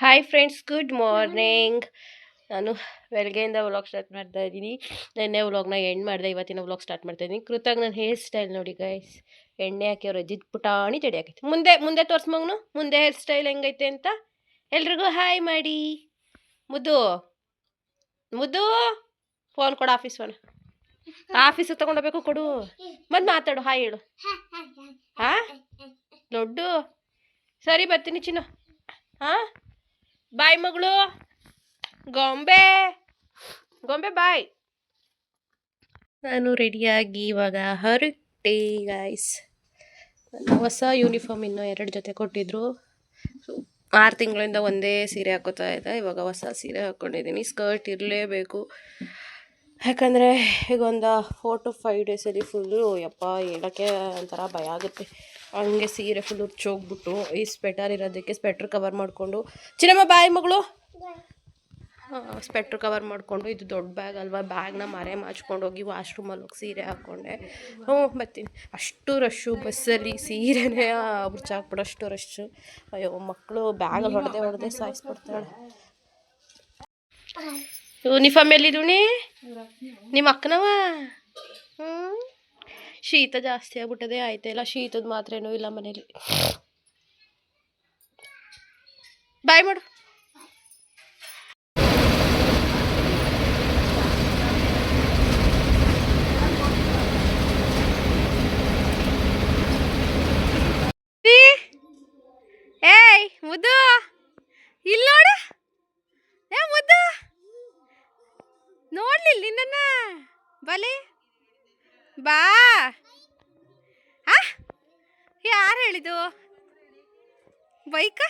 Hi friends, good morning. ನಾನು ಬೆಳಗ್ಗೆಯಿಂದ vlog start ಮಾಡ್ತಾ ಇದ್ದೀನಿ. ನೆನ್ನೆ ವ್ಲಾಗ್ನ ಎಂಡ್ ಮಾಡಿದೆ, ಇವತ್ತಿನ ವ್ಲಾಗ್ ಸ್ಟಾರ್ಟ್ ಮಾಡ್ತಾ ಇದ್ದೀನಿ. ಕೃತಾಗ ನನ್ನ ಹೇರ್ ಸ್ಟೈಲ್ ನೋಡಿ ಗೈಸ್. ಎಣ್ಣೆ ಹಾಕಿ ಅವ್ರು ಅಜ್ಜಿದ್ ಪುಟಾಣಿ ಜಡಿ ಹಾಕೈತೆ. ಮುಂದೆ ಮುಂದೆ ತೋರಿಸ್ಮಗ್ನು ಮುಂದೆ ಹೇರ್ ಸ್ಟೈಲ್ ಹೆಂಗೈತೆ ಅಂತ ಎಲ್ರಿಗೂ ಹಾಯ್ ಮಾಡಿ. ಮುದ್ದು ಮುದ್ದು ಫೋನ್ ಕೊಡು, ಆಫೀಸಿಗೆ ತಗೊಂಡೋಗ್ಬೇಕು, ಕೊಡು. ಮತ್ತೆ ಮಾತಾಡು, ಹಾಯ್ ಹೇಳು. ಹಾಂ ದೊಡ್ಡು ಸರಿ, ಬರ್ತೀನಿ ಚಿನ್ನು. ಹಾಂ ಬಾಯ್ ಮಗಳು, ಗೊಂಬೆ ಗೊಂಬೆ ಬಾಯ್. ನಾನು ರೆಡಿಯಾಗಿ ಇವಾಗ ಹೊರಟೆ ಗೈಸ್. ಹೊಸ ಯೂನಿಫಾರ್ಮ್ ಇನ್ನೂ 2 ಜೊತೆ ಕೊಟ್ಟಿದ್ರು. 6 ತಿಂಗಳಿಂದ ಒಂದೇ ಸೀರೆ ಹಾಕೋತಾ ಇದ್ದೆ. ಇವಾಗ ಹೊಸ ಸೀರೆ ಹಾಕ್ಕೊಂಡಿದ್ದೀನಿ. ಸ್ಕರ್ಟ್ ಇರಲೇಬೇಕು, ಯಾಕಂದರೆ ಈಗ ಒಂದು 4 to 5 ಡೇಸಲ್ಲಿ ಫುಲ್ಲು ಯಪ್ಪ ಹೇಳೋಕ್ಕೆ ಒಂಥರ ಭಯ ಆಗುತ್ತೆ. ಹಂಗೆ ಸೀರೆ ಫುಲ್ ಹುಚ್ಚೋಗ್ಬಿಟ್ಟು ಈ ಸ್ವೆಟರ್ ಇರೋದಕ್ಕೆ ಸ್ವೆಟ್ರ್ ಕವರ್ ಮಾಡಿಕೊಂಡು, ಚಿನ್ನಮ್ಮ ಬಾಯ್ ಮಗಳು, ಸ್ವೆಟ್ರ್ ಕವರ್ ಮಾಡಿಕೊಂಡು, ಇದು ದೊಡ್ಡ ಬ್ಯಾಗ್ ಅಲ್ವಾ, ಬ್ಯಾಗ್ನ ಮರೆ ಮಾಚ್ಕೊಂಡು ಹೋಗಿ ವಾಶ್ರೂಮಲ್ಲಿ ಹೋಗಿ ಸೀರೆ ಹಾಕ್ಕೊಂಡೆ. ಬರ್ತೀನಿ. ಅಷ್ಟು ರಶ್ಶು ಬಸ್ಸಲ್ಲಿ, ಸೀರೆನೇ ಮುಚ್ಚಾಕ್ಬಿಡೋಷ್ಟು ರಶ್ಶು. ಅಯ್ಯೋ ಮಕ್ಕಳು ಬ್ಯಾಗಲ್ಲಿ ಹೊಡೆದೇ ಸಾಯಿಸ್ಬಿಡ್ತಾಳೆ. ಯೂನಿಫಾರ್ಮ್ ಎಲ್ಲಿದೂಣಿ ನಿಮ್ಮ ಅಕ್ಕನವ? ಶೀತ ಜಾಸ್ತಿ ಆಗ್ಬಿಟ್ಟದೆ, ಆಯ್ತಾ ಇಲ್ಲ. ಶೀತದ ಮಾತ್ರೇನೂ ಇಲ್ಲ ಮನೇಲಿ. ಬಾಯ್ ಮಾಡು. ಏಯ್ ಮುದ್ದು, ಇಲ್ಲಿ ನೋಡು. ಮುದ್ದು ನೋಡ್ಲಿಲ್ಲ ನಿನ್ನ ಬಲೆ ಬಾ. ಯಾರು ಹೇಳಿದ್ದು? ಬೈಕ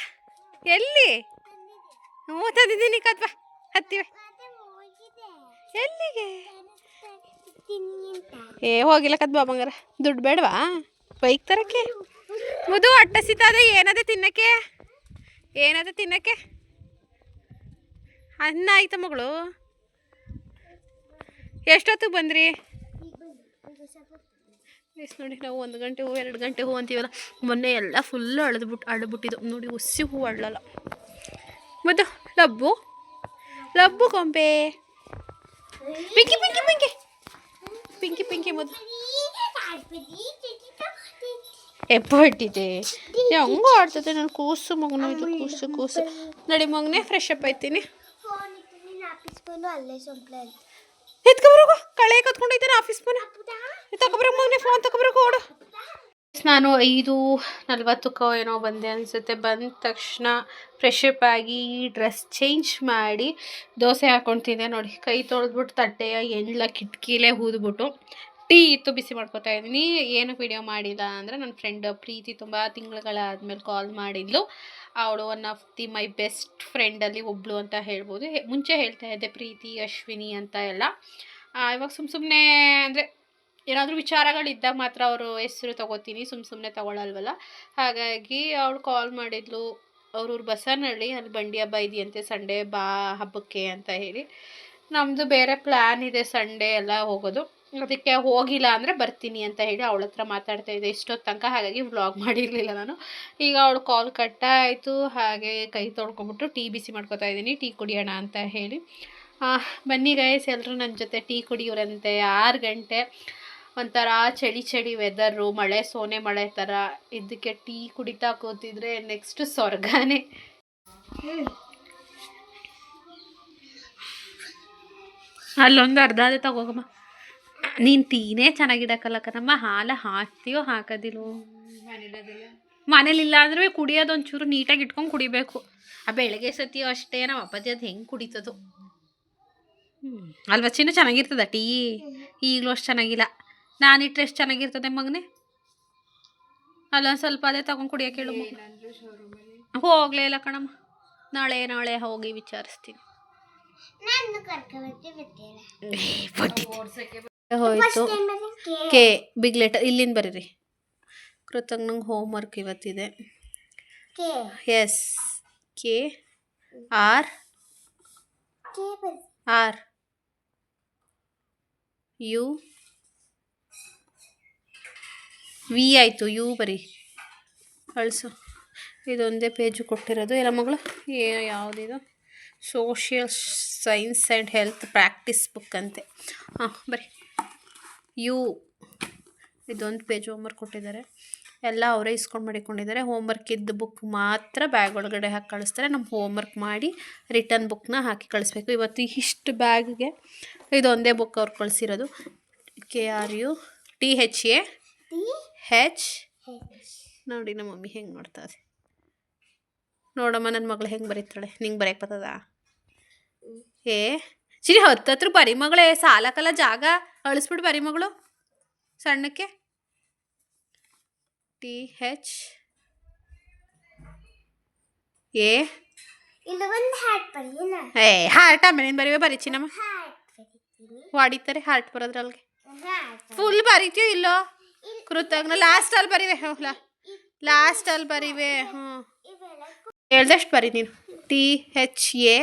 ಎಲ್ಲಿ? ತಂದಿದ್ದೀನಿ ಕದ್ವಾ, ಹತ್ತಿವೆ. ಎಲ್ಲಿಗೆ? ಹೋಗಿಲ್ಲ ಕದ್ಬಾ ಬಂಗಾರ. ದುಡ್ಡು ಬೇಡವಾ ಬೈಕ್ ತರಕ್ಕೆ? ಮುದು ಅಟ್ಟ ಸಿತಾದೆ. ಏನದೆ ತಿನ್ನಕ್ಕೆ ಅನ್ನ ಆಯ್ತ ಮಗಳು? ಎಷ್ಟೊತ್ತಿಗೆ ಬಂದ್ರಿ? ಎಸ್ ನೋಡಿ, ನಾವು 1 ಗಂಟೆ ಹೂ 2 ಗಂಟೆ ಹೂ ಅಂತೀವಲ್ಲ. ಮೊನ್ನೆ ಎಲ್ಲ ಫುಲ್ಲು ಅಳಬಿಟ್ಟಿದ್ದು ನೋಡಿ. ಹುಸಿ ಹೂ ಅಳ್ಳಲ್ಲ. ಮತ್ತು ಲಬ್ಬು ಗೊಂಬೆ ಪಿಂಕಿ ಪಿಂಕಿ ಪಿಂಕಿ ಪಿಂಕಿ ಪಿಂಕಿ ಮೊದಲು ಎಪ್ಪಿಟ್ಟಿದೆ. ಹೆಂಗೂ ಆಡ್ತದೆ ನನ್ನ ಕೂಸು ಮಗನು. ಇದು ಕೂಸು ನೋಡಿ ಮಗನೇ. Fresh up ಆಯ್ತೀನಿ. ಎತ್ಕೊಬರೋಗು, ಕಳೆ ಕತ್ಕೊಂಡೈತಾನೆ ಆಫೀಸ್ ಫೋನ್. ತಗೊಬರೋ ಮಗನೇ, ಫೋನ್ ತಗೊಬರೋಗು ಓಡು. ನಾನು 5:40 ಏನೋ ಬಂದೆ ಅನಿಸುತ್ತೆ. ಬಂದ ತಕ್ಷಣ ಫ್ರೆಶ್ ಅಪ್ ಆಗಿ ಡ್ರೆಸ್ ಚೇಂಜ್ ಮಾಡಿ ದೋಸೆ ಹಾಕ್ಕೊಳ್ತಿದ್ದೆ ನೋಡಿ. ಕೈ ತೊಳೆದ್ಬಿಟ್ಟು ತಟ್ಟೆಯ ಎಣ್ಣೆ ಕಿಟಕಿಲೇ ಊದ್ಬಿಟ್ಟು ಟೀ ಇತ್ತು, ಬಿಸಿ ಮಾಡ್ಕೊತಾ ಇದ್ದೀನಿ. ಏನು ವಿಡಿಯೋ ಮಾಡಿಲ್ಲ ಅಂದರೆ ನನ್ನ ಫ್ರೆಂಡ್ ಪ್ರೀತಿ ತುಂಬ ತಿಂಗಳುಗಳಾದ್ಮೇಲೆ ಕಾಲ್ ಮಾಡಿದ್ಲು. ಅವಳು one of the my best ಫ್ರೆಂಡಲ್ಲಿ ಒಬ್ಳು ಅಂತ ಹೇಳ್ಬೋದು. ಮುಂಚೆ ಹೇಳ್ತಾ ಇದ್ದೆ ಪ್ರೀತಿ, ಅಶ್ವಿನಿ ಅಂತ ಎಲ್ಲ. ಇವಾಗ ಸುಮ್ಮನೆ ಅಂದರೆ ಏನಾದರೂ ವಿಚಾರಗಳಿದ್ದಾಗ ಮಾತ್ರ ಅವರು ಹೆಸರು ತೊಗೋತೀನಿ, ಸುಮ್ಮನೆ ತೊಗೊಳಲ್ವಲ್ಲ. ಹಾಗಾಗಿ ಅವಳು ಕಾಲ್ ಮಾಡಿದ್ಲು. ಅವ್ರೂರು ಬಸವನಹಳ್ಳಿ, ಅಲ್ಲಿ ಬಂಡಿ ಹಬ್ಬ ಇದೆಯಂತೆ, ಸಂಡೇ ಬಾ ಹಬ್ಬಕ್ಕೆ ಅಂತ ಹೇಳಿ. ನಮ್ಮದು ಬೇರೆ ಪ್ಲ್ಯಾನ್ ಇದೆ ಸಂಡೇ ಎಲ್ಲ ಹೋಗೋದು. ಅದಕ್ಕೆ ಹೋಗಿಲ್ಲ ಅಂದರೆ ಬರ್ತೀನಿ ಅಂತ ಹೇಳಿ ಅವಳ ಹತ್ರ ಮಾತಾಡ್ತಾ ಇದ್ದೆ ಇಷ್ಟೊತ್ತು ತನಕ. ಹಾಗಾಗಿ ವ್ಲಾಗ್ ಮಾಡಿರಲಿಲ್ಲ ನಾನು. ಈಗ ಅವಳು ಕಾಲ್ ಕಟ್ಟಾಯಿತು. ಹಾಗೆ ಕೈ ತೊಳ್ಕೊಬಿಟ್ಟು ಟೀ ಬಿಸಿ ಮಾಡ್ಕೊತಾ ಇದ್ದೀನಿ, ಟೀ ಕುಡಿಯೋಣ ಅಂತ ಹೇಳಿ. ಬನ್ನಿ ಗೈಸ್, ಎಲ್ಲರೂ ನನ್ನ ಜೊತೆ ಟೀ ಕುಡಿಯೋರಂತೆ. 6 ಗಂಟೆ, ಒಂಥರ ಚಳಿ ವೆದರು, ಸೋನೆ ಮಳೆ ಥರ. ಇದಕ್ಕೆ ಟೀ ಕುಡಿತಾ ಕೂತಿದ್ರೆ ನೆಕ್ಸ್ಟ್ ಸ್ವರ್ಗನೇ. ಅಲ್ಲೊಂದು ಅರ್ಧ ಅದೇ ತಗೋಗಮ್ಮ. ನೀನು ಟೀನೇ ಚೆನ್ನಾಗಿಡಕ್ಕಲ್ಲ ಕಣಮ್ಮ. ಹಾಲು ಹಾಕ್ತೀವೋ ಹಾಕೋದಿಲ್ವೋ? ಮನೇಲಿಲ್ಲ ಅಂದರೆ ಕುಡಿಯೋದೊಂಚೂರು ನೀಟಾಗಿ ಇಟ್ಕೊಂಡು ಕುಡಿಬೇಕು. ಬೆಳಗ್ಗೆ ಸತಿಯೋ ಅಷ್ಟೇ. ನಮ್ಮ ಅಪ್ಪಾಜಿ ಅದು ಹೆಂಗೆ ಕುಡಿತದೋ ಅಲ್ವ ಚಿನ್ನ? ಚೆನ್ನಾಗಿರ್ತದ ಟೀ? ಈಗಲೂ ಅಷ್ಟು ಚೆನ್ನಾಗಿಲ್ಲ. ನಾನಿಟ್ರೆ ಎಷ್ಟು ಚೆನ್ನಾಗಿರ್ತದೆ ಮಗನೇ. ಅಲ್ಲೊಂದು ಸ್ವಲ್ಪ ಅದೇ ತಗೊಂಡು ಕುಡಿಯೋಕೆ ಹೇಳು. ಹೋಗಲೇ ಇಲ್ಲ ಕಣಮ್ಮ. ನಾಳೆ ಹೋಗಿ ವಿಚಾರಿಸ್ತೀನಿ. ಹೋಯ್ತು. ಬಿಗ್ ಲೆಟರ್ ಇಲ್ಲಿಂದ ಬರೀರಿ. ಕೃತಜ್ಞ ನಂಗೆ ಹೋಮ್ ವರ್ಕ್ ಇವತ್ತಿದೆ. ಎಸ್ KR U V ಆಯಿತು. ಯು ಬರಿ ಕಳಿಸು. ಇದೊಂದೇ ಪೇಜು ಕೊಟ್ಟಿರೋದು ಎಲ್ಲ ಮಗಳು. ಯಾವುದಿದು social science and health practice book ಅಂತೆ. ಹಾಂ ಬರೀ ಇದೊಂದು ಪೇಜ್ ಹೋಮ್ವರ್ಕ್ ಕೊಟ್ಟಿದ್ದಾರೆ. ಎಲ್ಲ ಅವರೇ ಇಸ್ಕೊಂಡು ಮಾಡಿಕೊಂಡಿದ್ದಾರೆ. ಹೋಮ್ವರ್ಕ್ ಇದ್ದ ಬುಕ್ ಮಾತ್ರ ಬ್ಯಾಗ್ ಒಳಗಡೆ ಹಾಕಿ ಕಳಿಸ್ತಾರೆ. ನಮ್ಮ ಹೋಮ್ವರ್ಕ್ ಮಾಡಿ ರಿಟರ್ನ್ ಬುಕ್ನ ಹಾಕಿ ಕಳಿಸ್ಬೇಕು. ಇವತ್ತು ಇಷ್ಟು ಬ್ಯಾಗ್ಗೆ ಇದೊಂದೇ ಬುಕ್ ಅವ್ರು ಕಳಿಸಿರೋದು. KRUTHAH ನೋಡಿ ನಮ್ಮ ಮಮ್ಮಿ ಹೆಂಗೆ ಮಾಡ್ತಾರೆ ನೋಡಮ್ಮ. ನನ್ನ ಮಗಳು ಹೆಂಗೆ ಬರೀತಾಳೆ. ನಿಂಗೆ ಬರೆಯಕ್ಕೆ ಬರ್ತದ? ಚಿರಿ ಹತ್ತತ್ರ ಬರಿ ಮಗಳೇ, ಸಾಲಕ್ಕಲ್ಲ ಜಾಗ ಅಳಿಸ್ಬಿಟ್ಟು ಬರಿ ಮಗಳು ಸಣ್ಣಕ್ಕೆ. THA ಹಾರ್ಟ್ ಆಮೇಲೆ ಬರೀವೇ ಬರೀ ಚಿನ್ನಮ್ಮ. ಹೊಡಿತಾರೆ ಹಾರ್ಟ್ ಬರೋದ್ರಲ್ಗೆ. ಫುಲ್ ಬರೀತೀಯೋ ಇಲ್ಲೋ ಕೃತಜ್ಞ ಲಾಸ್ಟಲ್ಲಿ ಬರೀವೆ. ಲಾಸ್ಟಲ್ಲಿ ಬರೀವೆ. ಹ್ಞೂ ಹೇಳ್ದಷ್ಟು ಬರೀ ನೀನು. THA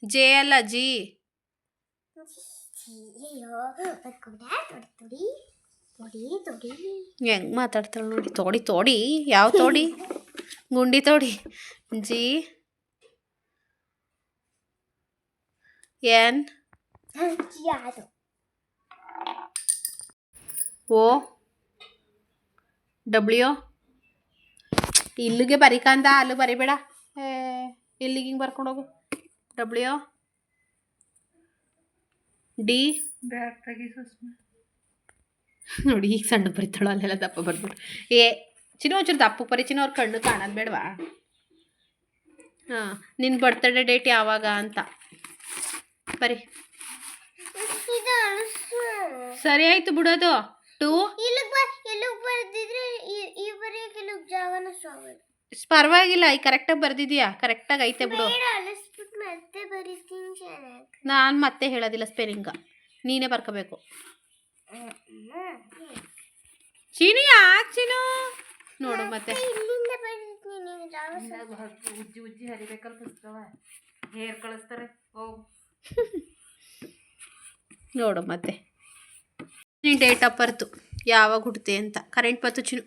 G ಅಲ್ಲ ಜಿ. ಹೆಂಗೆ ಮಾತಾಡ್ತಾಳೆ ನೋಡಿ. ತೋಡಿ ಯಾವ ತೋಡಿ? ಗುಂಡಿ ತೋಡಿ. GNOW ಇಲ್ಲಿಗೆ ಬರಿಕಂದ ಅಲ್ಲಿ ಬರಿಬೇಡ. ಇಲ್ಲಿಗೆ ಹಿಂಗೆ ಬರ್ಕೊಂಡೋಗು. WD ನೋಡಿ ಈಗ ಸಣ್ಣ ಬರಿತಾಳು, ಅಲ್ಲೆಲ್ಲ ದಪ್ಪ ಬರ್ಬಿಟ್ಟು. ಚಿನ್ನ ಒಂಚೂರು ದಪ್ಪ ಬರೀ ಚಿನ್ನ. ಅವ್ರ ಕಣ್ಣು ಕಾಣೋದು ಬೇಡವಾ? ಹಾಂ ನಿನ್ನ ಬರ್ತಡೇ ಡೇಟ್ ಯಾವಾಗ ಅಂತ ಬರೀ. ಸರಿ ಆಯಿತು ಬಿಡೋದು. 2 ಪರವಾಗಿಲ್ಲ, ಈಗ ಕರೆಕ್ಟಾಗಿ ಬರ್ದಿದ್ಯಾ? ಕರೆಕ್ಟಾಗಿ ಐತೆ ಬಿಡು. ನಾನು ಮತ್ತೆ ಹೇಳೋದಿಲ್ಲ ಸ್ಪೆಲ್ಲಿಂಗ, ನೀನೇ ಬರ್ಕೋಬೇಕು. ಚೀನಿ ಯಾಕೆ ಚೀನು ನೋಡು ಮತ್ತೆ ಉಜ್ಜಿ ಹರಿಬೇಕಲ್ಲ ಪುಸ್ತಕ ಹೇರ್ ಕಳಿಸ್ತಾರೆ. ನೋಡು ಮತ್ತೆ ನೀನು ಡೇಟ್ ಆಫ್ ಬರ್ತು ಯಾವಾಗ ಹುಡ್ತೆ ಅಂತ ಕರೆಂಟ್ ಬರ್ತು ಚಿನ್ನು.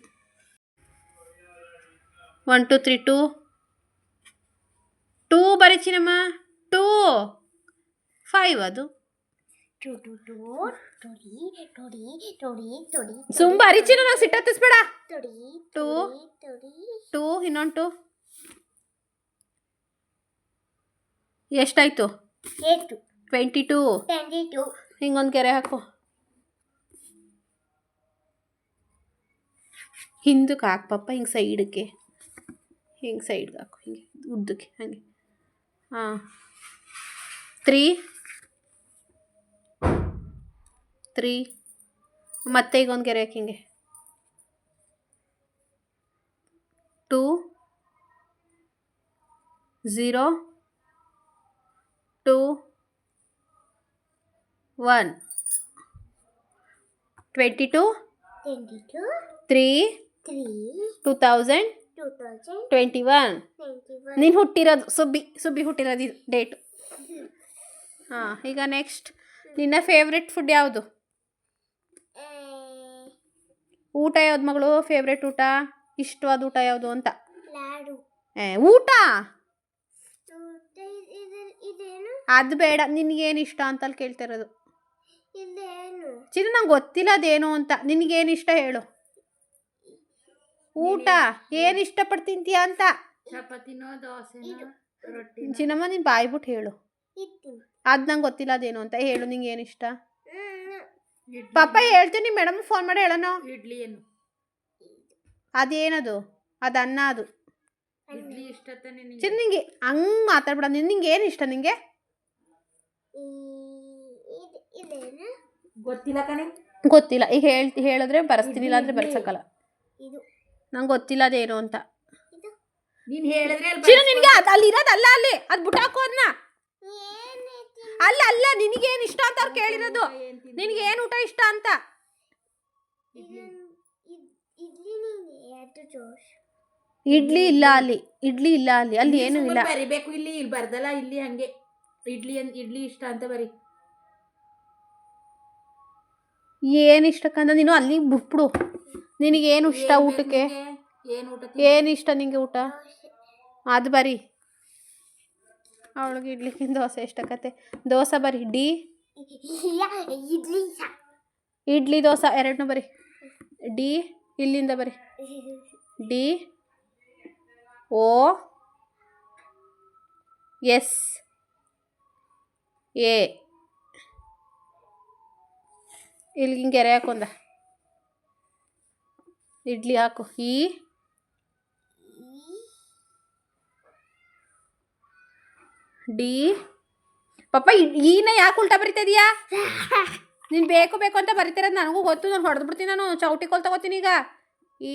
1 2 3 2 ಬರೀ ಚಿನ್ನಮ್ಮ. 2 5 ಅದು ಸುಮ್ಮ ಬರೀ ಚಿನ್ನ. ನಾವು ಸಿಟ್ಟತ್ತಿಸ್ಬೇಡ. 2 ಇನ್ನೊಂದು 2 ಎಷ್ಟಾಯ್ತು? 22 ಹಿಂಗೊಂದು ಕೆರೆ ಹಾಕು. ಹಿಂದಕ್ಕೆ ಹಾಕು ಪಪ್ಪ. ಹಿಂಗೆ ಸೈಡ್ಗೆ ಹಾಕು. ಹಿಂಗೆ ಉದ್ದಕ್ಕೆ ಹಾಗೆ. ಹಾಂ 3 ಮತ್ತೆ ಈಗ ಒಂದು ಕೆರೆ ಹಾಕಿ ಹಿಂಗೆ. 2 0 2 1 22 3 2021 ನೀನು ಹುಟ್ಟಿರೋದು ಸುಬ್ಬಿ ಹುಟ್ಟಿರೋದು ಇದು ಡೇಟು. ಹಾಂ ಈಗ ನೆಕ್ಸ್ಟ್ ನಿನ್ನ ಫೇವ್ರೆಟ್ ಫುಡ್ ಯಾವುದು? ಊಟ ಯಾವ್ದು ಮಗಳು? ಫೇವ್ರೆಟ್ ಊಟ, ಇಷ್ಟವಾದ ಊಟ ಯಾವುದು ಅಂತ. ಊಟ ಅದು ಬೇಡ, ನಿನಗೇನು ಇಷ್ಟ ಅಂತಲ್ಲಿ ಕೇಳ್ತಿರೋದು. ಚಿನ್ನ ನಂಗೆ ಗೊತ್ತಿಲ್ಲ ಅದೇನು ಅಂತ. ನಿನಗೇನು ಇಷ್ಟ ಹೇಳು. ಊಟ ಏನು ಇಷ್ಟಪಟ್ಟು ತಿಂತೀಯ ಅಂತ. ಚಿನ್ನಮ್ಮ ನೀನು ಬಾಯ್ಬಿಟ್ಟು ಹೇಳು. ಅದು ನಂಗೆ ಗೊತ್ತಿಲ್ಲ ಅದೇನು ಅಂತ ಹೇಳು. ನಿಂಗೆ ಏನು ಇಷ್ಟ? ಪಾಪ ಹೇಳ್ತೀನಿ, ಮೇಡಮ್ ಫೋನ್ ಮಾಡಿ ಹೇಳೋಣ. ಇಡ್ಲಿ ಏನು? ಅದೇನದು? ಅದು ಅನ್ನ. ಅದು ಇಡ್ಲಿ ಇಷ್ಟ ಚಿನ್ನ. ನಿಂಗೆ ಹಂಗೆ ಮಾತಾಡ್ಬೇಡ. ನಿಂಗೆ ಏನು ಇಷ್ಟ? ನಿಂಗೆ ಗೊತ್ತಿಲ್ಲ. ಈಗ ಹೇಳಿದ್ರೆ ಬರೆಸ್ತೀನಿ, ಇಲ್ಲ ಅಂದರೆ ಬರ್ಸಕ್ಕಲ್ಲ. ನಂಗೆ ಗೊತ್ತಿಲ್ಲ ಅದೇನು ಅಂತ. ನೀನು ಹೇಳಿದ್ರೆ ಚಿನ್ನ ನಿನಗೆ ಅಲ್ಲಿರೋದಲ್ಲ, ಅಲ್ಲಿ ಅದು ಬಿಟ್ಟಾಕು ಅದನ್ನ. ಅಲ್ಲ ನಿನಗೇನು ಇಷ್ಟ ಅಂತ ಅವ್ರು ಕೇಳಿರೋದು. ನಿನಗೆ ಏನು ಊಟ ಇಷ್ಟ ಅಂತ. ಇಡ್ಲಿ ಇಲ್ಲ ಅಲ್ಲಿ, ಇಡ್ಲಿ ಇಲ್ಲ ಅಲ್ಲಿ, ಅಲ್ಲಿ ಏನು ಇಲ್ಲ. ಬರಿಬೇಕು ಇಲ್ಲಿ ಬರ್ದಲ್ಲ, ಇಲ್ಲಿ ಹಂಗೆ ಇಡ್ಲಿ ಇಷ್ಟ ಅಂತ ಬರಿ. ಏನು ಇಷ್ಟಕ್ಕಂದ ನೀನು ಅಲ್ಲಿಗೆ ಬಿಟ್ಬಿಡು. ನಿನಗೇನು ಇಷ್ಟ ಊಟಕ್ಕೆ? ಏನು ಇಷ್ಟ ನಿಂಗೆ ಊಟ? ಅದು ಬರಿ. ಅವಳಿಗೆ ಇಡ್ಲಿಕ್ಕಿಂತ ದೋಸೆ ಇಷ್ಟಕ್ಕತ್ತೆ. ದೋಸೆ ಬರಿ. ಇಡ್ಲಿ ದೋಸೆ ಎರಡನ್ನೂ ಬರಿ. ಡಿ ಇಲ್ಲಿಂದ ಬರಿ. ಡಿ ಓ ಎಸ್ ಎ ಇಲ್ಲಿಗೆ ಹಿಂಗೆ ಎರೆ ಹಾಕೊಂಡ ಇಡ್ಲಿ ಹಾಕು. ಈ ಡಿ ಪಾಪ ಈನ ಯಾಕೆ ಉಲ್ಟಾ ಬರಿತಾ ಇದೀಯಾ ನೀನು? ಬೇಕು ಬೇಕು ಅಂತ ಬರಿತಿರೋದು ನನಗೂ ಗೊತ್ತು. ನಾನು ಹೊಡೆದು ಬಿಡ್ತೀನಿ. ನಾನು ಚೌಟಿ ಕೋಲ್ ತಗೋತೀನಿ ಈಗ. ಈ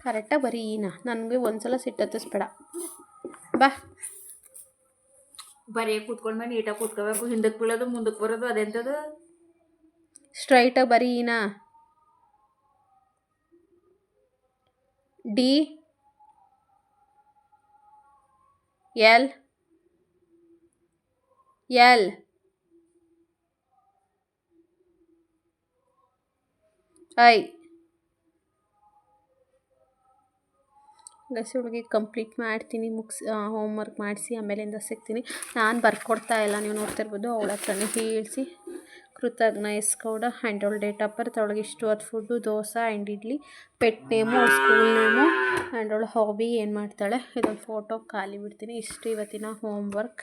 ಕರೆಕ್ಟಾಗಿ ಬರೀ ಈನ. ನನಗೆ ಒಂದ್ಸಲ ಸಿಟ್ಟತ್ತಿಸ್ಬೇಡ ಬಾ. ಬರೀ ಕೂತ್ಕೊಂಡ್ಮೇಲೆ ನೀಟಾಗಿ ಕೂತ್ಕೋಬೇಕು. ಹಿಂದಕ್ಕೆ ಬೀಳೋದು ಮುಂದಕ್ಕೆ ಬರೋದು ಅದೆಂಥದ್ದು? ಸ್ಟ್ರೈಟಾಗಿ ಬರೀ ಈನ. ಡಿ ಎಲ್ ಎಲ್ ಐ ಗಸಿ ಹುಡುಗಿ ಕಂಪ್ಲೀಟ್ ಮಾಡ್ತೀನಿ. ಹೋಮ್ವರ್ಕ್ ಮಾಡಿಸಿ ಆಮೇಲಿಂದ ಸಿಗ್ತೀನಿ. ನಾನು ಬರ್ಕೊಡ್ತಾ ಇಲ್ಲ, ನೀವು ನೋಡ್ತಿರ್ಬೋದು. ಅವಳ ಹತ್ರನೇ ಹೇಳಿಸಿ ಕೃತಜ್ಞ ಎಸ್ಗೌಡ ಆ್ಯಂಡ್ ಅವಳ ಡೇಟ್ ಆಫ್ ಬರ್ತ್, ಅವಳಿಗೆ ಇಷ್ಟವಾದ food dosa and idli, pet name, ಅವಳ ಸ್ಕೂಲ್ ನೇಮು ಆ್ಯಂಡ್ ಅವಳ ಹಾಬಿ ಏನು ಮಾಡ್ತಾಳೆ. ಇದೊಂದು ಫೋಟೋ ಖಾಲಿ ಬಿಡ್ತೀನಿ. ಇಷ್ಟು ಇವತ್ತಿನ ಹೋಮ್ವರ್ಕ್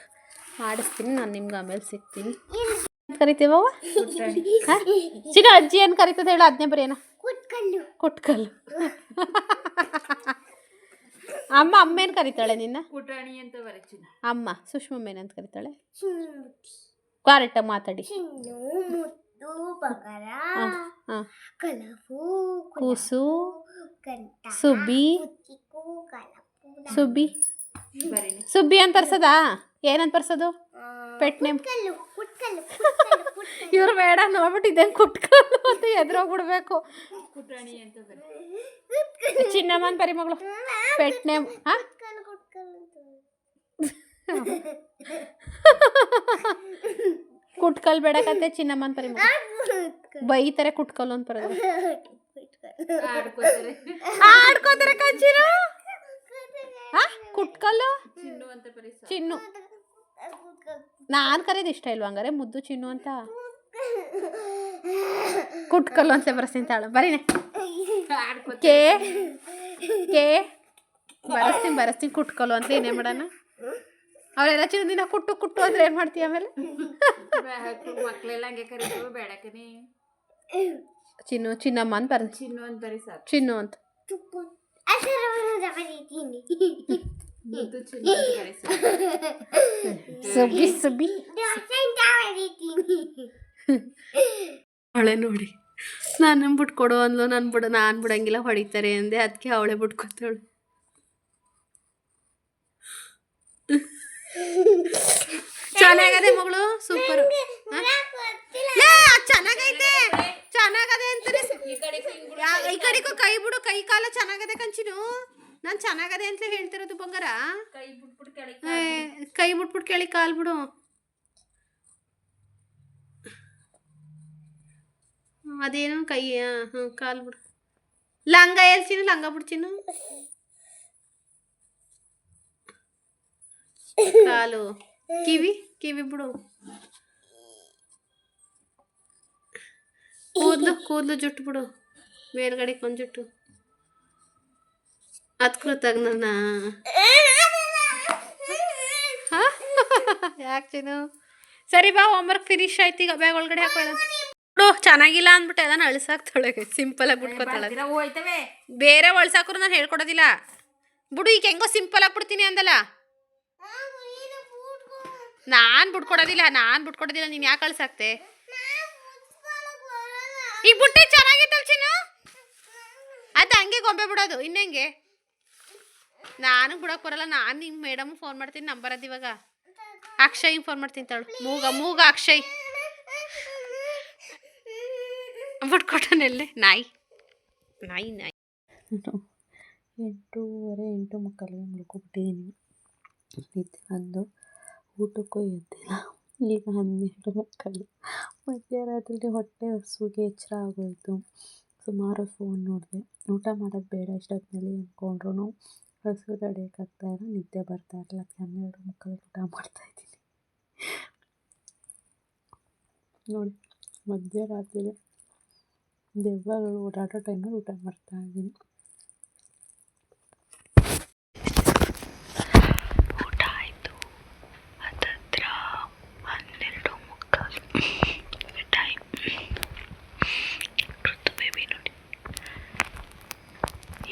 ಮಾಡಿಸ್ತೀನಿ. ನಾನು ನಿಮ್ಗೆ ಆಮೇಲೆ ಸಿಗ್ತೀನಿ. ಕರಿತೀವ ಹಾಂ ಚಿನ್ನ? ಅಜ್ಜಿ ಏನು ಕರಿತದೆ ಹೇಳು, ಅದನ್ನೇ ಬರೀ. ಏನೋ ಕುಟ್ಕಲ್ಲು. ಅಮ್ಮ ಏನು ಕರಿತಾಳೆ ನಿನ್ನ? ಪುಟಾಣಿ ಅಂತ ಬರೀ. ಅಮ್ಮ ಸುಷ್ಮಮ್ಮ ಏನಂತ ಕರಿತಾಳೆ? ಕರೆಕ್ಟಾಗಿ ಮಾತಾಡಿ. ಕೂಸು, ಸುಬ್ಬಿ. ಸುಬ್ಬಿ ಸುಬ್ಬಿ ಅಂತ ಬರ್ಸದಾ? ಏನಂತ ಬರ್ಸೋದು? Pet name. ಇವ್ರು ಬೇಡ ನೋಡ್ಬಿಟ್ಟು ಇದೇನು ಕುಟ್ಕಲ್ಲು ಅಂತ ಎದುರೋಗ್ಬಿಡ್ಬೇಕು. ಚಿನ್ನಮ್ಮನ ಬರಿ ಮಗಳು. Pet name ಕುಟ್ಕಲ್ ಬೇಡಕತ್ತೆ. ಚಿನ್ನಮ್ಮನ ಪರಿ ಮಗಳು ಬೈತಾರೆ ಕುಟ್ಕಲ್ಲು ಅಂತ ಬರೋದು. ಆಡ್ಕೋತಾರೆ ಕಂಚಿನ. ಕುಟ್ಕಲ್ಲು ಚಿನ್ನು. ನಾನು ಕರೆಯೋದು ಇಷ್ಟ ಇಲ್ವ ಹಂಗಾರೆ? ಮುದ್ದು ಚಿನ್ನು ಅಂತ. ಕುಟ್ಕಲ್ಲು ಅಂತ ಬರ್ಸ್ತೀನಿ ತಾಳು ಬರೀನೆ. ಕೆ ಕೆ ಬರಸ್ತೀನಿ ಕುಟ್ಕಲ್ಲು ಅಂತ. ಏನೇ ಮಾಡೋಣ? ಅವರೆಲ್ಲ ಚಿನ್ನ ದಿನ ಕುಟ್ಟು ಕುಟ್ಟು ಅಂದ್ರೆ ಏನು ಮಾಡ್ತೀಯ ಆಮೇಲೆ? ಮಕ್ಕಳೆಲ್ಲ ಹಂಗೆ ಕರೀತೀವಿ ಬೇಡಕನಿ. ಚಿನ್ನು ಚಿನ್ನಮ್ಮ ಅಂತ ಬರ. ಚಿನ್ನು ಅಂತ ಬರೀ ಸಾಕು. ಚಿನ್ನು ಅಂತ. ಸುಬ್ಬಿ ಸುಬ್ಬಿ ಅವಳೆ ನೋಡಿ. ನಾನು ಬಿಟ್ಕೊಡು ಅಂದ್ಲು. ನಾನು ಬಿಡಂಗಿಲ್ಲ, ಹೊಡಿತಾರೆ ಅಂದೆ. ಅದಕ್ಕೆ ಅವಳೆ ಬಿಟ್ಕೊತಾಳು. ಚೆನ್ನಾಗದೆ ಮಗಳು, ಸೂಪರ್. ಚೆನ್ನಾಗೈತೆ, ಚೆನ್ನಾಗದೆ ಅಂತಾನೆ. ಈ ಕಡೆಗೂ ಕೈ ಬಿಡು, ಕೈ ಕಾಲ ಚೆನ್ನಾಗದೆ ಕಂಚಿನು. ನಾನು ಚೆನ್ನಾಗದೆ ಅಂತ ಹೇಳ್ತಿರೋದು ಬಂಗಾರ. ಕೈ ಬಿಟ್ಬಿಟ್ಟು ಕೆಳಿ ಕಾಲು ಬಿಡು. ಅದೇನು ಕೈ ಕಾಲು ಬಿಡು. ಲಂಗ ಎಲ್ಚಿನು, ಲಂಗ ಬಿಡ್ಚಿನು. ಕಾಲು ಕಿವಿ ಬಿಡು. ಕೂದಲು ಜುಟ್ಟು ಬಿಡು. ಮೇಲ್ಗಡೆ ಒಂದು ಜುಟ್ಟು. ಕೃತಜ್ಞ ಯಾಕೆ ಚಿನ್ನು? ಸರಿ ಬಾ, ಹೋಮ್ವರ್ಕ್ ಫಿನಿಶ್ ಆಯ್ತು. ಈಗ ಬ್ಯಾಗ್ ಒಳಗಡೆ ಹಾಕೊಳ್ಳ. ಚೆನ್ನಾಗಿಲ್ಲ ಅಂದ್ಬಿಟ್ಟು ಅದನ್ನ ಅಳಿಸಾಕ್ತಾಳೆ. ಸಿಂಪಲ್ ಆಗಿ ಬಿಟ್ಕೊತಾಳೆ. ಬೇರೆ ಒಳ್ಸಾಕ್ರು ನಾನು ಹೇಳ್ಕೊಡೋದಿಲ್ಲ ಬಿಡು. ಈಗ ಹೆಂಗೋ ಸಿಂಪಲ್ ಆಗಿ ಬಿಡ್ತೀನಿ ಅಂದಲ್ಲ. ನಾನು ಬಿಟ್ಕೊಡೋದಿಲ್ಲ. ನೀನು ಯಾಕೆ ಅಳ್ಸಾಕ್ತೆ? ಈಗ ಬುಟ್ಟಿ ಚೆನ್ನಾಗಿತ್ತಲ್ ಚಿನ್ನು? ಅದು ಹಂಗೆ ಗೊಂಬೆ ಬಿಡೋದು. ಇನ್ನೆಂಗೆ? ನಾನು ಬಿಡೋಕೆ ಬರಲ್ಲ. ನಾನು ನಿಮ್ಮ ಮೇಡಮ್ ಫೋನ್ ಮಾಡ್ತೀನಿ. ನಂಬರ್ ಅದು ಇವಾಗ. ಅಕ್ಷಯ್ಗೆ ಫೋನ್ ಮಾಡ್ತೀನಿ ತಾಳು. ಮೂಗ ಅಕ್ಷಯ್ ಬಿಟ್ಕೊಟ್ಟನೆಲ್ಲೇ ನಾಯಿ. ನಾಯಿ ನಾನು 8:30 8:45 ಮಲ್ಕೊಬಿಟ್ಟಿದ್ದೀನಿ. ನಿದ್ದೆ ಬಂದು ಊಟಕ್ಕೂ ಎದ್ದಿಲ್ಲ. ಈಗ 12:30 ಮಧ್ಯರಾತ್ರಿ ಹೊಟ್ಟೆ ಹಸುವಿಗೆ ಎಚ್ಚರ ಆಗೋಯಿತು. ಸುಮಾರು ಫೋನ್ ನೋಡಿದೆ. ಊಟ ಮಾಡೋದು ಬೇಡ ಇಷ್ಟೊತ್ತಿನಲ್ಲಿ ಅಂದ್ಕೊಂಡ್ರು ಹಸು ತಡೆಯೋಕ್ಕಾಗ್ತಾಯಿಲ್ಲ, ನಿದ್ದೆ ಬರ್ತಾಯಿರಲಿಲ್ಲ. 12:30 ಊಟ ಮಾಡ್ತಾಯಿದ್ದೀನಿ ನೋಡಿ. ಮಧ್ಯರಾತ್ರಿ ದೆವ್ವಗಳು ಓಡಾಡೋ ಟೈಮಲ್ಲಿ ಊಟ ಮಾಡ್ತಾಯಿದ್ದೀನಿ. ಊಟ ಆಯಿತು. ಹತ್ತತ್ರ 12:45 ಟೈಮ್. ಋತು ಬೇಬಿ ನೋಡಿ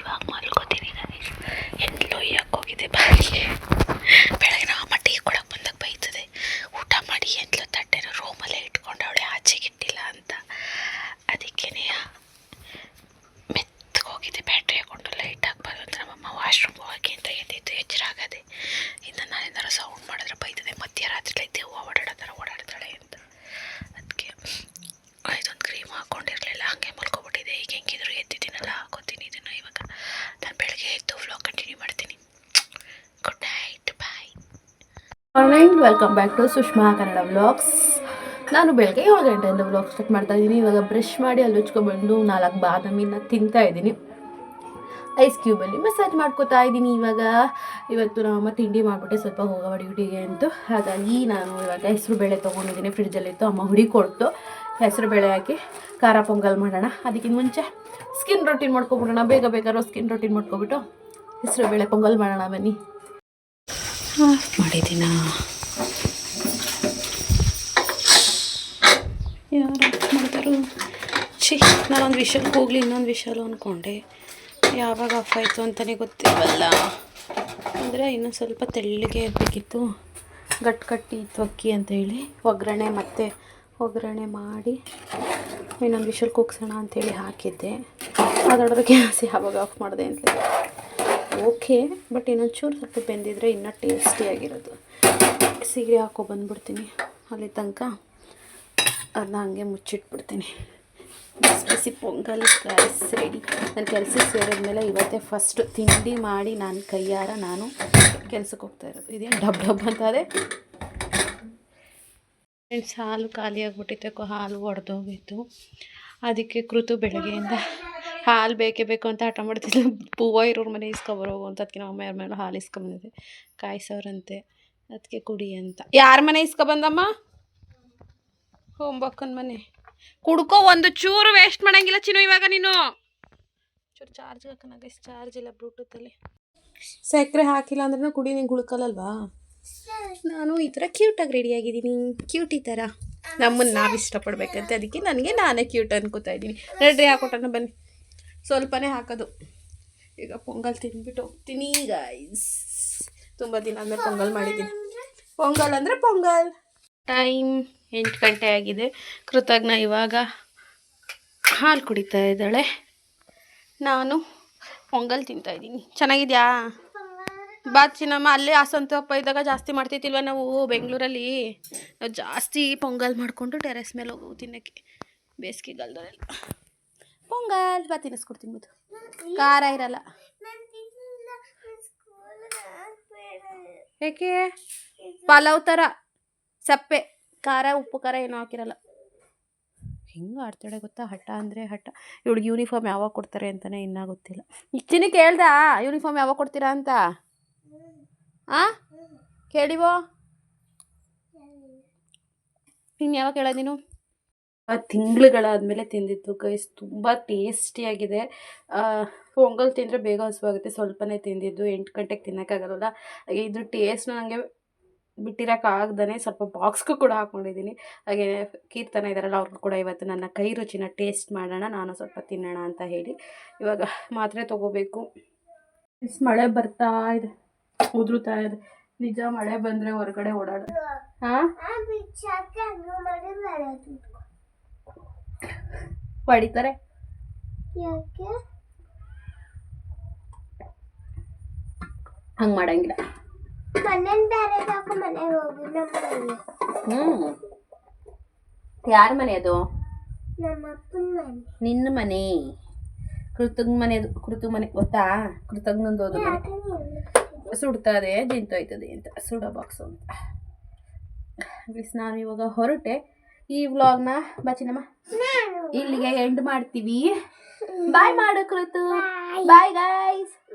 ಇವಾಗ ಮಲ್ಕೋತೀನಿ. ನನಗೆ ಎಲ್ಲೋ ಹೋಗಿದೆ ಬಾಯಿಗೆ. ಬೆಳಗ್ಗೆ ನಮ್ಮ ಟೀ ಕೊಡಕ್ಕೆ ಬಂದಾಗ ಬೈತದೆ, ಊಟ ಮಾಡಿ ಎಂಟ್ಲು ತಟ್ಟೆನ ರೂಮಲ್ಲೇ ಇಟ್ಕೊಂಡವಳೆ ಆಚೆಗಿಟ್ಟಿಲ್ಲ ಅಂತ. ಅದಕ್ಕೇನೆ ಮೆತ್ತಗೆ ಹೋಗಿದೆ. ಬ್ಯಾಟ್ರಿ ಹಾಕೊಂಡು ಲೈಟ್ ಹಾಕ್ಬಾರ್ದು ಅಂತ ನಮ್ಮಮ್ಮ ವಾಶ್ರೂಮ್ಗೆ ಹೋಗಿ ಅಂತ ಎದ್ದಿದ್ದು ಎಚ್ಚರ ಆಗದೆ. ಇನ್ನು ನಾನೇನಾರು ಸೌಂಡ್ ಮಾಡಿದ್ರೆ ಬೈತದೆ, ಮಧ್ಯರಾತ್ರಿ ದೆವ್ವ ಓಡಾಡೋ ಥರ ಓಡಾಡ್ತಾಳೆ ಅಂತ. ಅದಕ್ಕೆ ಇದೊಂದು ಕ್ರೀಮ್ ಹಾಕ್ಕೊಂಡಿರಲಿಲ್ಲ, ಹಾಗೆ ಮಲ್ಕೊಬಿಟ್ಟಿದೆ. ಈಗ ಹೆಂಗಿದ್ರು ಎದ್ದಿದ್ದೀನಲ್ಲ ಹಾಕೋತೀನಿ ಇದನ್ನು. ಇವಾಗ ನಾನು ಬೆಳಗ್ಗೆ ಎದ್ದು ವ್ಲಾಗ್ ಕಂಟಿನ್ಯೂ ಮಾಡ್ತೀನಿ. Good night, bye. Morning, welcome back to Sushma Kannada vlogs. ನಾನು ಬೆಳಗ್ಗೆ 7 ಗಂಟೆಯಿಂದ ವ್ಲಾಗ್ ಸ್ಟಾರ್ಟ್ ಮಾಡ್ತಾಯಿದ್ದೀನಿ. ಇವಾಗ ಬ್ರಷ್ ಮಾಡಿ ಅಲ್ಲಿ ಹಚ್ಕೊಬಂದು 4 ಬಾದಾಮಿನ ತಿಂತಾಯಿದ್ದೀನಿ. ಐಸ್ ಕ್ಯೂಬಲ್ಲಿ ಮಸಾಜ್ ಮಾಡ್ಕೋತಾ ಇದ್ದೀನಿ. ಇವತ್ತು ನಮ್ಮಮ್ಮ ತಿಂಡಿ ಮಾಡಿಬಿಟ್ಟೆ ಸ್ವಲ್ಪ ಹೋಗೋ ಡ್ಯೂಟಿಗೆ ಅಂತು. ಹಾಗಾಗಿ ನಾನು ಇವಾಗ ಹೆಸರು ಬೇಳೆ ತೊಗೊಂಡಿದ್ದೀನಿ, ಫ್ರಿಡ್ಜಲ್ಲಿತ್ತು, ಅಮ್ಮ ಹುಡಿಕೊಡ್ತು. ಹೆಸರು ಬೇಳೆ ಹಾಕಿ ಖಾರ ಪೊಂಗಲ್ ಮಾಡೋಣ. ಅದಕ್ಕಿಂತ ಮುಂಚೆ ಸ್ಕಿನ್ ರೊಟೀನ್ ಮಾಡ್ಕೊಬಿಡೋಣ. ಬೇಗ ಸ್ಕಿನ್ ರೊಟೀನ್ ಮಾಡ್ಕೊಬಿಟ್ಟು ಹೆಸರು ಬೇಳೆ ಪೊಂಗಲ್ ಮಾಡೋಣ ಬನ್ನಿ. ಮಾಡಿದ್ದೀನ ಯಾರು ಮಾಡ್ತಾರೋ ನಾನೊಂದು ವಿಷಲ್ಗೆ ಹೋಗಲಿ ಇನ್ನೊಂದು ವಿಷಲು ಅಂದ್ಕೊಂಡೆ. ಯಾವಾಗ ಆಫ್ ಆಯಿತು ಅಂತಲೇ ಗೊತ್ತಿಲ್ವಲ್ಲ. ಅಂದರೆ ಇನ್ನೂ ಸ್ವಲ್ಪ ತೆಳ್ಳಗೆ ಬೇಕಿತ್ತು, ಗಟ್ಟಿ ಇತ್ತು ಅಕ್ಕಿ ಅಂತೇಳಿ ಒಗ್ಗರಣೆ ಮಾಡಿ ಇನ್ನೊಂದು ವಿಷಲ್ ಕೂಗ್ಸೋಣ ಅಂಥೇಳಿ ಹಾಕಿದ್ದೆ. ಅದರೊಳಗೆ ಗ್ಯಾಸ್ ಯಾವಾಗ ಆಫ್ ಮಾಡಿದೆ ಅಂತ ಓಕೆ. ಬಟ್ ಇನ್ನೊಂಚೂರು ಸ್ವಲ್ಪ ಬೆಂದಿದ್ರೆ ಇನ್ನೂ ಟೇಸ್ಟಿಯಾಗಿರೋದು. ಸೀರೆ ಬಂದ್ಬಿಡ್ತೀನಿ ಅಲ್ಲಿ ತನಕ. ಅದನ್ನ ಹಂಗೆ ಮುಚ್ಚಿಟ್ಬಿಡ್ತೀನಿ. ಬಿಸಿ ಪೊಂಗಲ್ ಗ್ಯಾಸ್ ರೆಡಿ. ನಾನು ಕೆಲಸಕ್ಕೆ ಸೇರಿದ್ಮೇಲೆ ಇವತ್ತೇ ಫಸ್ಟ್ ತಿಂಡಿ ಮಾಡಿ ನಾನು ಕೈಯಾರ ಕೆಲಸಕ್ಕೆ ಹೋಗ್ತಾ ಇರೋದು. ಇದೇನು ಡಬ್ ಅಂತ ಅದೇ ಫ್ರೆಂಡ್ಸ್, ಹಾಲು ಖಾಲಿ ಆಗಿಬಿಟ್ಟಿತ್ತು, ಹಾಲು ಒಡೆದೋಗಿತ್ತು. ಅದಕ್ಕೆ ಕೃತು ಬೆಳಗ್ಗೆಯಿಂದ ಹಾಲು ಬೇಕೇ ಬೇಕು ಅಂತ ಹಠ ಮಾಡ್ತಿದ್ಲು. ಹೂವು ಇರೋರ ಮನೆ ಇಸ್ಕೊಬರೋಗು ಅಂತ. ಅದಕ್ಕೆ ನಮ್ಮ ಅಮ್ಮ ಮೇಲೆ ಹಾಲು ಇಸ್ಕೊಬಂದಿದೆ. ಕಾಯಿಸೋರಂತೆ, ಅದಕ್ಕೆ ಕುಡಿ ಅಂತ. ಯಾರ ಮನೆ ಇಸ್ಕೊಬಂದಮ್ಮ? ಹೋಂಬಕ್ಕನ ಮನೆ. ಕುಡ್ಕೋ, ಒಂದು ಚೂರು ವೇಸ್ಟ್ ಮಾಡೋಂಗಿಲ್ಲ ಚಿನ್ನು. ಇವಾಗ ನೀನು ಚೂರು ಚಾರ್ಜ್ ಹಾಕೋಣ. ಚಾರ್ಜ್ ಇಲ್ಲ ಬ್ಲೂಟೂತಲ್ಲಿ. ಸಕ್ಕರೆ ಹಾಕಿಲ್ಲ ಅಂದ್ರೂ ಕುಡಿ, ನಿಂಗೆ ಹುಳ್ಕಲ್ಲಲ್ವಾ? ನಾನು ಈ ಥರ ಕ್ಯೂಟಾಗಿ ರೆಡಿಯಾಗಿದ್ದೀನಿ, ಕ್ಯೂಟಿ ಥರ. ನಮ್ಮನ್ನು ನಾವು ಇಷ್ಟಪಡ್ಬೇಕಂತೆ, ಅದಕ್ಕೆ ನನಗೆ ನಾನೇ ಕ್ಯೂಟ್ ಅನ್ಕೋತಾ ಇದ್ದೀನಿ. ರೆಡಿ ಹಾಕೊಟ್ಟನ ಬನ್ನಿ. ಸ್ವಲ್ಪನೇ ಹಾಕೋದು. ಈಗ ಪೊಂಗಲ್ ತಿಂದ್ಬಿಟ್ಟು ಹೋಗ್ತೀನಿ ಗೈಸ್. ತುಂಬ ದಿನ ಆದಮೇಲೆ ಪೊಂಗಲ್ ಮಾಡಿದ್ದೀನಿ. ಪೊಂಗಲ್ ಅಂದರೆ ಪೊಂಗಲ್. ಟೈಮ್ 8 ಗಂಟೆ ಆಗಿದೆ. ಕೃತಜ್ಞ ಇವಾಗ ಹಾಲು ಕುಡಿತಾ ಇದ್ದಾಳೆ, ನಾನು ಪೊಂಗಲ್ ತಿಂತಾಯಿದ್ದೀನಿ. ಚೆನ್ನಾಗಿದೆಯಾ? ಬಾಚಿನಮ್ಮ ಅಲ್ಲೇ ಆಸಂತಪ್ಪ ಇದ್ದಾಗ ಜಾಸ್ತಿ ಮಾಡ್ತಿದ್ದಿಲ್ವ ನಾವು ಬೆಂಗಳೂರಲ್ಲಿ. ನಾವು ಜಾಸ್ತಿ ಪೊಂಗಲ್ ಮಾಡಿಕೊಂಡು ಟೆರೆಸ್ ಮೇಲೆ ಹೋಗು ತಿನ್ನೋಕ್ಕೆ ಬೇಸಿಗೆಗಾಲದಲ್ಲಿ. ಪೊಂಗಲ್ ಬಾ ತಿನ್ನಿಸ್ಕೊಡ್ತೀನಿ. ಮತ್ತು ಖಾರ ಇರಲ್ಲ. ಏಕೆ? ಪಲಾವ್ ಥರ ಸಪ್ಪೆ, ಖಾರ ಉಪ್ಪು ಖಾರ ಏನೂ ಹಾಕಿರಲ್ಲ. ಹೆಂಗೆ ಆಡ್ತಾಳೆ ಗೊತ್ತಾ? ಹಠ ಅಂದರೆ ಹಠ. ಇವಳಿಗೆ ಯೂನಿಫಾರ್ಮ್ ಯಾವಾಗ ಕೊಡ್ತಾರೆ ಅಂತಲೇ ಇನ್ನೂ ಗೊತ್ತಿಲ್ಲ. ಚಿನ್ನಿ ಕೇಳ್ದಾ ಯೂನಿಫಾರ್ಮ್ ಯಾವಾಗ ಕೊಡ್ತೀರಾ ಅಂತ? ಕೇಳಿವೋ? ಇನ್ನು ಯಾವಾಗ ಕೇಳೋದು ನೀನು? ತಿಂಗಳುಗಳಾದಮೇಲೆ ತಿಂದಿದ್ದು ಗೈಸ್. ತುಂಬ ಟೇಸ್ಟಿಯಾಗಿದೆ. ಪೊಂಗಲ್ ತಿಂದರೆ ಬೇಗ ಹಸುವಾಗುತ್ತೆ. ಸ್ವಲ್ಪನೇ ತಿಂದಿದ್ದು, 8 ಗಂಟೆಗೆ ತಿನ್ನೋಕ್ಕಾಗಲ್ಲ. ಇದ್ರ ಟೇಸ್ಟ್ ನನಗೆ ಬಿಟ್ಟಿರೋಕ್ಕಾಗ್ದೇ ಸ್ವಲ್ಪ ಬಾಕ್ಸ್ಗೂ ಕೂಡ ಹಾಕ್ಕೊಂಡಿದ್ದೀನಿ. ಹಾಗೆ ಕೀರ್ತನ ಇದ್ದಾರಲ್ಲ, ಅವ್ರಿಗೂ ಕೂಡ ಇವತ್ತು ನನ್ನ ಕೈ ರುಚಿನ ಟೇಸ್ಟ್ ಮಾಡೋಣ, ನಾನು ಸ್ವಲ್ಪ ತಿನ್ನೋಣ ಅಂತ ಹೇಳಿ ಇವಾಗ ಮಾತ್ರೆ ತೊಗೋಬೇಕು. ಮಳೆ ಬರ್ತಾ ಇದೆ, ಉದುರುತ್ತಾ ಇದೆ. ನಿಜ ಮಳೆ ಬಂದರೆ ಹೊರಗಡೆ ಓಡಾಡೋದು. ಹೊಡಿತಾರೆ. ಹಂಗೆ ಮಾಡಂಗಿಲ್ಲ. ಯಾರ ಮನೆ ಅದು? ನಿನ್ನ ಮನೆ. ಕೃತಗ್ ಮನೆದು ಕೃತಗ್ ಮನೆ ಗೊತ್ತಾ? ಕೃತಜ್ಞಂದೋದು ಮನೆ ಸುಡ್ತದೆ ಜಿಂತೋಯ್ತದೆ ಅಂತ ಸುಡೋ ಬಾಕ್ಸು ಅಂತ. ನಾನು ಇವಾಗ ಹೊರಟೆ. ಈ ವ್ಲಾಗ್ನ ಬಚಿನಮ್ಮ ಇಲ್ಲಿಗೆ ಎಂಡ್ ಮಾಡ್ತೀವಿ. ಬಾಯ್ ಮಾಡು ಕೃತು. Bye guys.